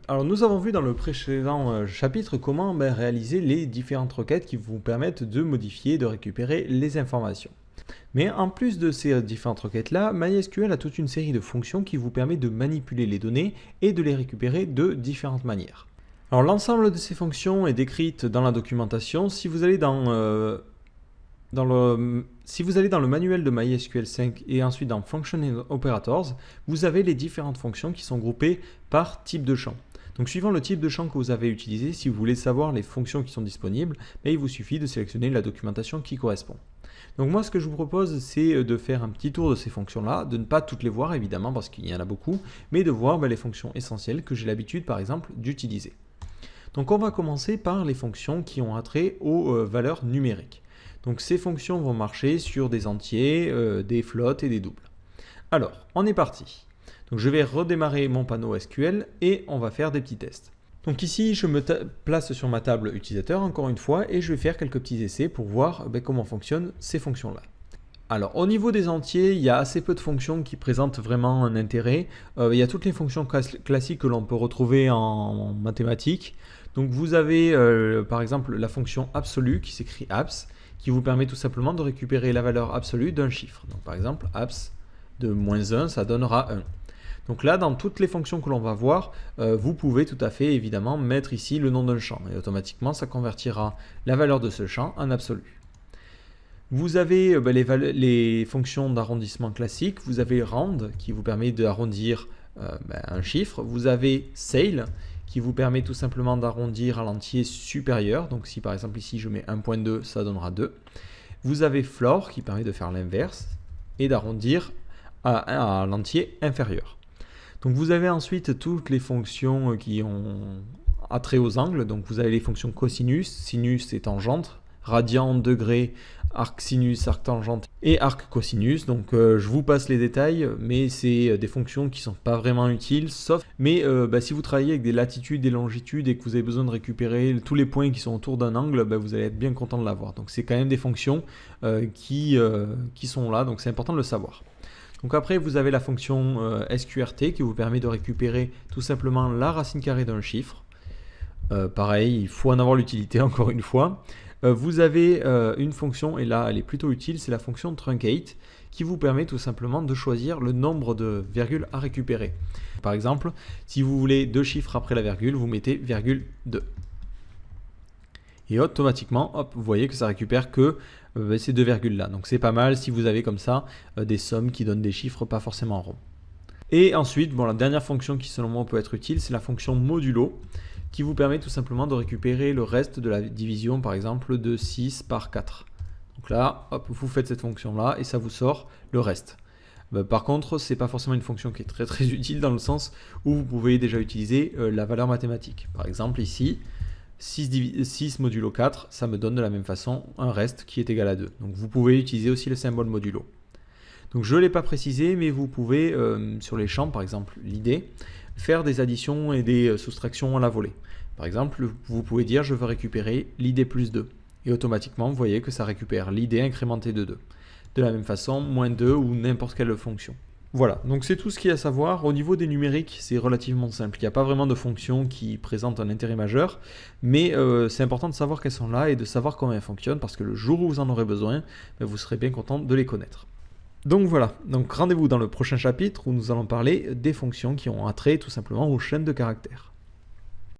Alors nous avons vu dans le précédent chapitre comment réaliser les différentes requêtes qui vous permettent de modifier et de récupérer les informations. Mais en plus de ces différentes requêtes-là, MySQL a toute une série de fonctions qui vous permet de manipuler les données et de les récupérer de différentes manières. Alors l'ensemble de ces fonctions est décrite dans la documentation. Si vous allez dans le manuel de MySQL 5 et ensuite dans Functional Operators, vous avez les différentes fonctions qui sont groupées par type de champ. Donc suivant le type de champ que vous avez utilisé, si vous voulez savoir les fonctions qui sont disponibles, il vous suffit de sélectionner la documentation qui correspond. Donc moi ce que je vous propose c'est de faire un petit tour de ces fonctions-là, de ne pas toutes les voir évidemment parce qu'il y en a beaucoup, mais de voir les fonctions essentielles que j'ai l'habitude par exemple d'utiliser. Donc on va commencer par les fonctions qui ont attrait aux valeurs numériques. Donc ces fonctions vont marcher sur des entiers, des flottes et des doubles. Alors, on est parti. Donc je vais redémarrer mon panneau SQL et on va faire des petits tests. Donc ici, je me place sur ma table utilisateur encore une fois et je vais faire quelques petits essais pour voir comment fonctionnent ces fonctions-là. Alors au niveau des entiers, il y a assez peu de fonctions qui présentent vraiment un intérêt. Il y a toutes les fonctions classiques que l'on peut retrouver en mathématiques. Donc vous avez par exemple la fonction absolue qui s'écrit abs, qui vous permet tout simplement de récupérer la valeur absolue d'un chiffre. Donc par exemple, abs de -1, ça donnera 1. Donc là, dans toutes les fonctions que l'on va voir, vous pouvez tout à fait évidemment mettre ici le nom d'un champ. Et automatiquement, ça convertira la valeur de ce champ en absolu. Vous avez les fonctions d'arrondissement classiques. Vous avez round qui vous permet d'arrondir un chiffre. Vous avez ceil qui vous permet tout simplement d'arrondir à l'entier supérieur. Donc si par exemple ici je mets 1.2, ça donnera 2. Vous avez floor qui permet de faire l'inverse et d'arrondir à l'entier inférieur. Donc vous avez ensuite toutes les fonctions qui ont attrait aux angles. Donc vous avez les fonctions cosinus, sinus et tangente, radian, degré, arc sinus, arc tangente et arc cosinus. Donc je vous passe les détails, mais c'est des fonctions qui ne sont pas vraiment utiles, sauf si vous travaillez avec des latitudes, des longitudes et que vous avez besoin de récupérer tous les points qui sont autour d'un angle, vous allez être bien content de l'avoir. Donc c'est quand même des fonctions qui sont là, donc c'est important de le savoir. Donc après, vous avez la fonction SQRT qui vous permet de récupérer tout simplement la racine carrée d'un chiffre. Pareil, il faut en avoir l'utilité encore une fois. Vous avez une fonction, et là elle est plutôt utile, c'est la fonction truncate qui vous permet tout simplement de choisir le nombre de virgules à récupérer. Par exemple, si vous voulez 2 chiffres après la virgule, vous mettez virgule 2. Et automatiquement, hop, vous voyez que ça récupère que ces 2 virgules là. Donc c'est pas mal si vous avez comme ça des sommes qui donnent des chiffres pas forcément ronds. Et ensuite, la dernière fonction qui selon moi peut être utile, c'est la fonction modulo qui vous permet tout simplement de récupérer le reste de la division, par exemple de 6 par 4. Donc là, hop, vous faites cette fonction-là et ça vous sort le reste. Par contre, ce n'est pas forcément une fonction qui est très très utile dans le sens où vous pouvez déjà utiliser la valeur mathématique. Par exemple ici, 6 modulo 4, ça me donne de la même façon un reste qui est égal à 2. Donc vous pouvez utiliser aussi le symbole modulo. Donc je ne l'ai pas précisé, mais vous pouvez, sur les champs, par exemple l'idée, faire des additions et des soustractions à la volée. Par exemple, vous pouvez dire je veux récupérer l'idée plus 2. Et automatiquement, vous voyez que ça récupère l'idée incrémentée de 2. De la même façon, moins 2 ou n'importe quelle fonction. Voilà, donc c'est tout ce qu'il y a à savoir. Au niveau des numériques, c'est relativement simple. Il n'y a pas vraiment de fonctions qui présentent un intérêt majeur, mais c'est important de savoir qu'elles sont là et de savoir comment elles fonctionnent, parce que le jour où vous en aurez besoin, vous serez bien content de les connaître. Donc voilà, donc rendez-vous dans le prochain chapitre où nous allons parler des fonctions qui ont attrait tout simplement aux chaînes de caractères.